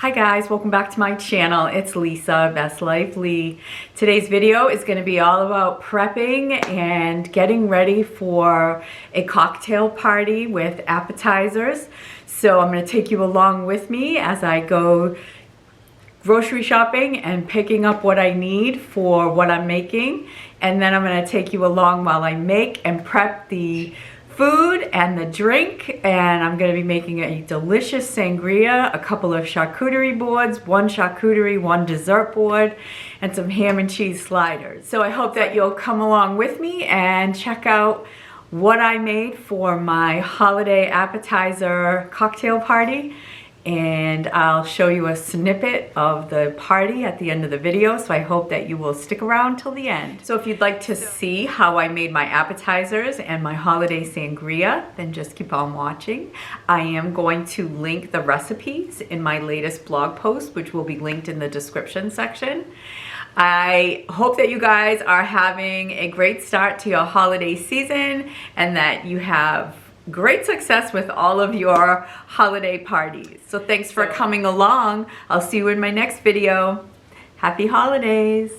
Hi guys, welcome back to my channel. It's Lisa, Best Life Lee. Today's video is going to be all about prepping and getting ready for a cocktail party with appetizers. So I'm going to take you along with me as I go grocery shopping and picking up what I need for what I'm making. And then I'm going to take you along while I make and prep the food and the drink, and I'm going to be making a delicious sangria, a couple of charcuterie boards, one charcuterie, one dessert board, and some ham and cheese sliders. So I hope that you'll come along with me and check out what I made for my holiday appetizer cocktail party. And I'll show you a snippet of the party at the end of the video, so I hope that you will stick around till the end. So if you'd like to see how I made my appetizers and my holiday sangria, then just keep on watching. I am going to link the recipes in my latest blog post, which will be linked in the description section. I hope that you guys are having a great start to your holiday season and that you have great success with all of your holiday parties. So thanks for coming along. I'll see you in my next video. Happy holidays.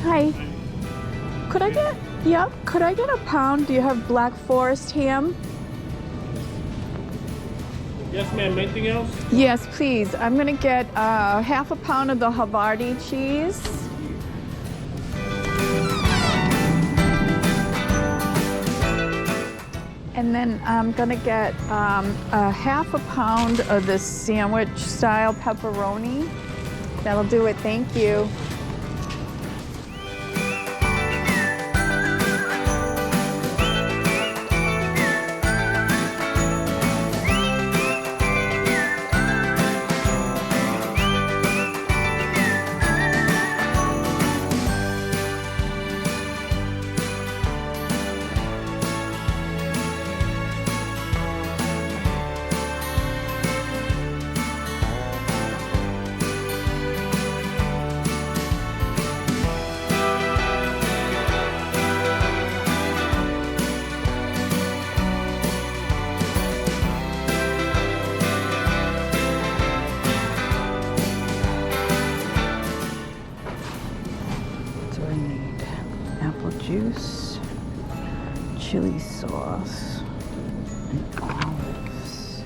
Hi. Could I get a pound? Do you have Black Forest ham? Yes, ma'am. Anything else? Yes, please. I'm gonna get half a pound of the Havarti cheese. And then I'm gonna get a half a pound of the sandwich style pepperoni. That'll do it, thank you. Juice, chili sauce, and olives.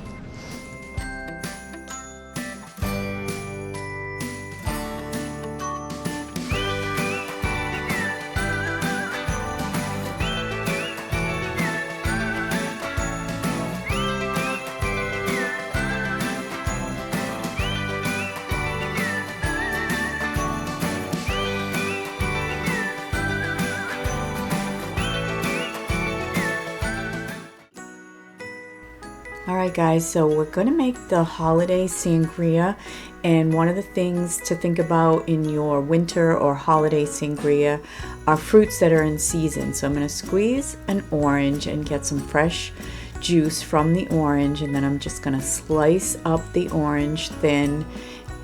Alright guys, so we're going to make the holiday sangria, and one of the things to think about in your winter or holiday sangria are fruits that are in season. So I'm going to squeeze an orange and get some fresh juice from the orange, and then I'm just going to slice up the orange thin,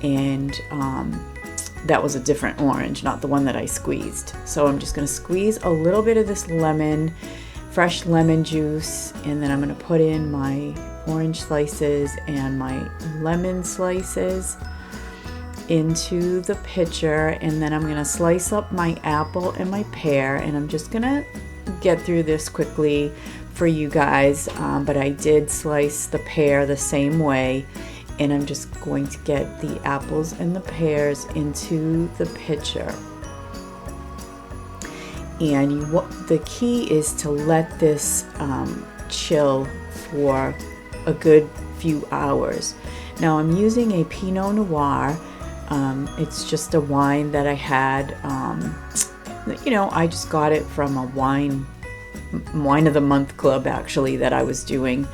and that was a different orange, not the one that I squeezed. So I'm just going to squeeze a little bit of this lemon, fresh lemon juice, and then I'm going to put in my orange slices and my lemon slices into the pitcher, and then I'm gonna slice up my apple and my pear, and I'm just gonna get through this quickly for you guys, but I did slice the pear the same way, and I'm just going to get the apples and the pears into the pitcher. And the key is to let this chill for a good few hours. Now I'm using a Pinot Noir. It's just a wine that I had, you know, I just got it from a wine of the month club actually that I was doing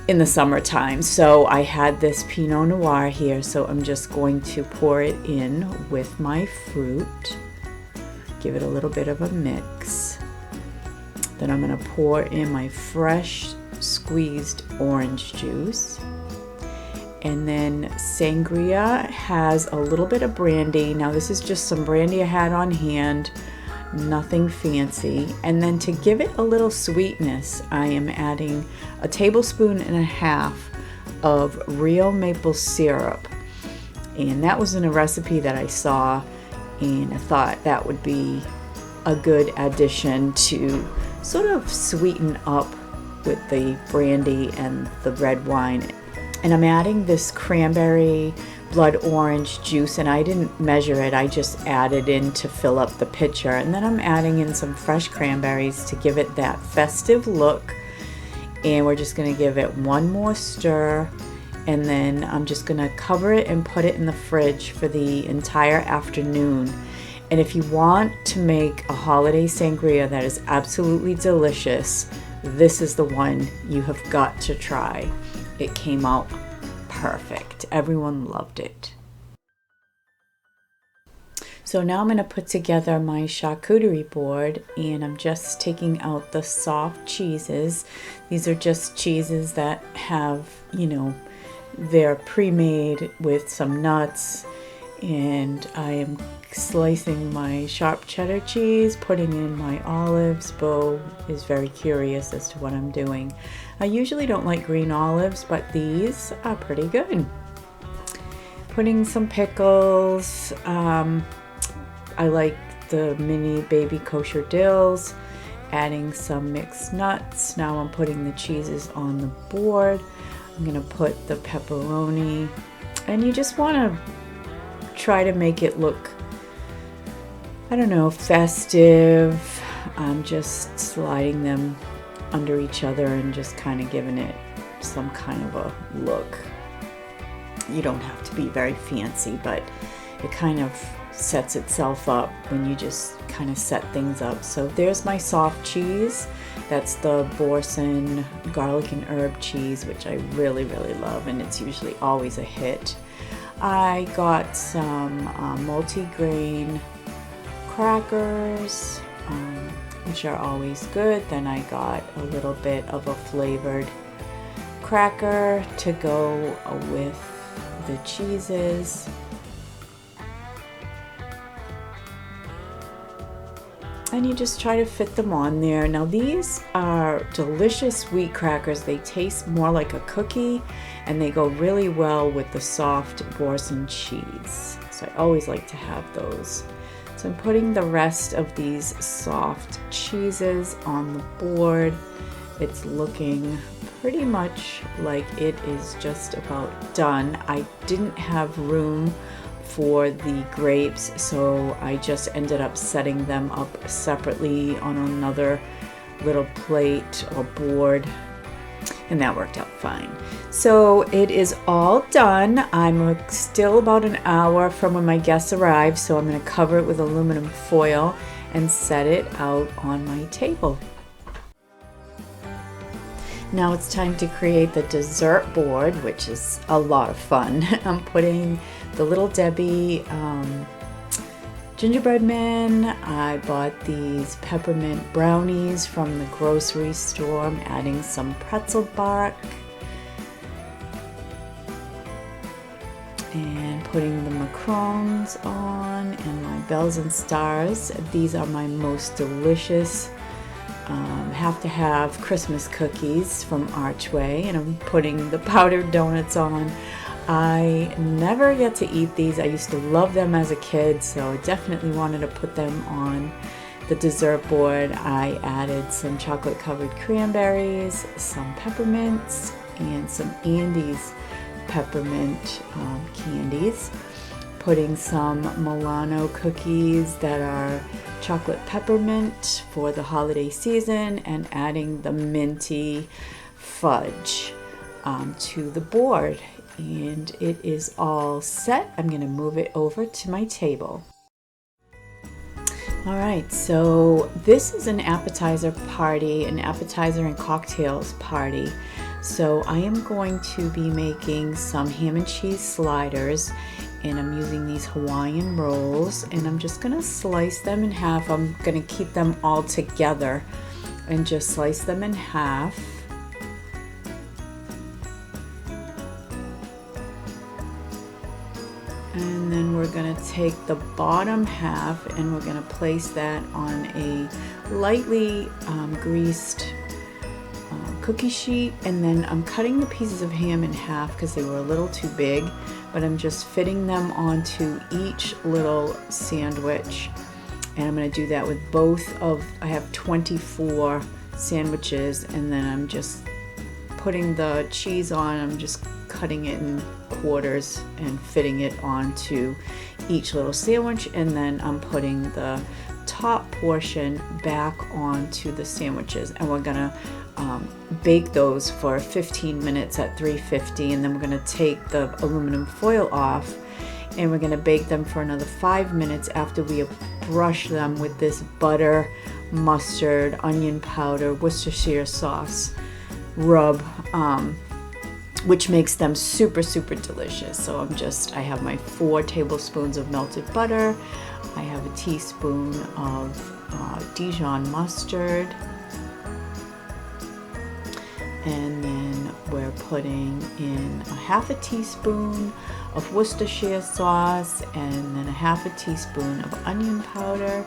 in the summertime. So I had this Pinot Noir here, so I'm just going to pour it in with my fruit, give it a little bit of a mix. Then I'm going to pour in my fresh squeezed orange juice. And then Sangria has a little bit of brandy. Now this is just some brandy I had on hand, nothing fancy. And then to give it a little sweetness, I am adding a tablespoon and a half of real maple syrup. And that was in a recipe that I saw, and I thought that would be a good addition to sort of sweeten up with the brandy and the red wine. And I'm adding this cranberry blood orange juice, and I didn't measure it, I just added in to fill up the pitcher. And then I'm adding in some fresh cranberries to give it that festive look. And we're just gonna give it one more stir, and then I'm just gonna cover it and put it in the fridge for the entire afternoon. And if you want to make a holiday sangria that is absolutely delicious, this is the one you have got to try. It came out perfect. Everyone loved it. So now I'm going to put together my charcuterie board, and I'm just taking out the soft cheeses. These are just cheeses that have, you know, they're pre-made with some nuts, and I am slicing my sharp cheddar cheese, putting in my olives. Bo is very curious as to what I'm doing. I usually don't like green olives, but these are pretty good. Putting some pickles. I like the mini baby kosher dills. Adding some mixed nuts. Now I'm putting the cheeses on the board. I'm gonna put the pepperoni, and you just want to try to make it look, I don't know, festive. I'm just sliding them under each other and just kind of giving it some kind of a look. You don't have to be very fancy, but it kind of sets itself up when you just kind of set things up. So there's my soft cheese. That's the Boursin garlic and herb cheese, which I really, really love, and it's usually always a hit. I got some multi-grain crackers, which are always good. Then I got a little bit of a flavored cracker to go with the cheeses. And you just try to fit them on there. Now these are delicious wheat crackers. They taste more like a cookie, and they go really well with the soft Boursin cheese. So I always like to have those. So I'm putting the rest of these soft cheeses on the board. It's looking pretty much like it is just about done. I didn't have room for the grapes, so I just ended up setting them up separately on another little plate or board, and that worked out fine. So it is all done. I'm still about an hour from when my guests arrive, so I'm going to cover it with aluminum foil and set it out on my table. Now it's time to create the dessert board, which is a lot of fun. I'm putting the Little Debbie gingerbread men. I bought these peppermint brownies from the grocery store. I'm adding some pretzel bark and putting the macarons on, and my bells and stars. These are my most delicious have to have Christmas cookies from Archway, and I'm putting the powdered donuts on. I never get to eat these. I used to love them as a kid, so I definitely wanted to put them on the dessert board. I added some chocolate covered cranberries, some peppermints, and some Andes peppermint candies. Putting some Milano cookies that are chocolate peppermint for the holiday season, and adding the minty fudge to the board. And it is all set. I'm going to move it over to my table. All right, so this is an appetizer party, an appetizer and cocktails party. So I am going to be making some ham and cheese sliders, and I'm using these Hawaiian rolls, and I'm just gonna slice them in half. I'm gonna keep them all together and just slice them in half. And then we're gonna take the bottom half and we're gonna place that on a lightly greased cookie sheet. And then I'm cutting the pieces of ham in half because they were a little too big, but I'm just fitting them onto each little sandwich. And I'm gonna do that with both of, I have 24 sandwiches, and then I'm just putting the cheese on. I'm just cutting it in quarters and fitting it onto each little sandwich, and then I'm putting the top portion back onto the sandwiches, and we're gonna bake those for 15 minutes at 350, and then we're gonna take the aluminum foil off, and we're gonna bake them for another 5 minutes after we brush them with this butter, mustard, onion powder, Worcestershire sauce rub, which makes them super, super delicious. So I have my 4 tablespoons of melted butter. I have a teaspoon of Dijon mustard. And then we're putting in a half a teaspoon of Worcestershire sauce, and then a half a teaspoon of onion powder.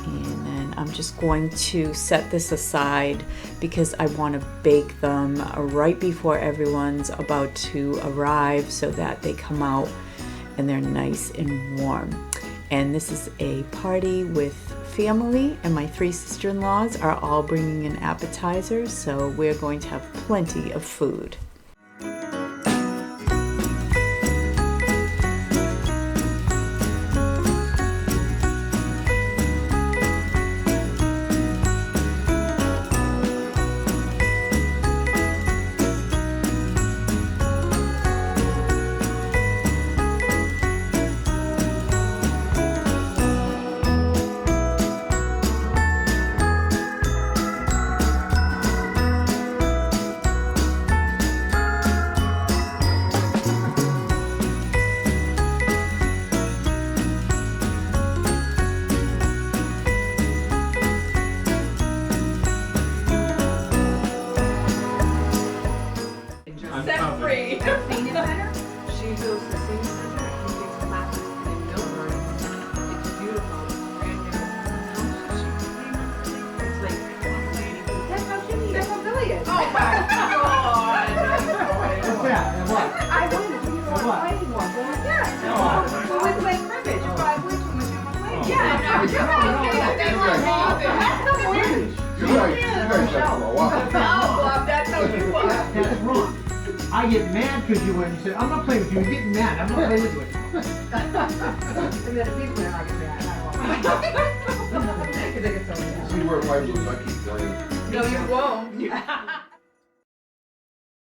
And then I'm just going to set this aside because I want to bake them right before everyone's about to arrive, so that they come out and they're nice and warm. And this is a party with family, and my 3 sister-in-laws are all bringing in appetizers, so we're going to have plenty of food. That's wrong. I get mad because you went and said, I'm not playing with you. You're getting mad. I'm not playing with you. And then people are get mad. I won't. See where my blue, I keep playing. No, you won't.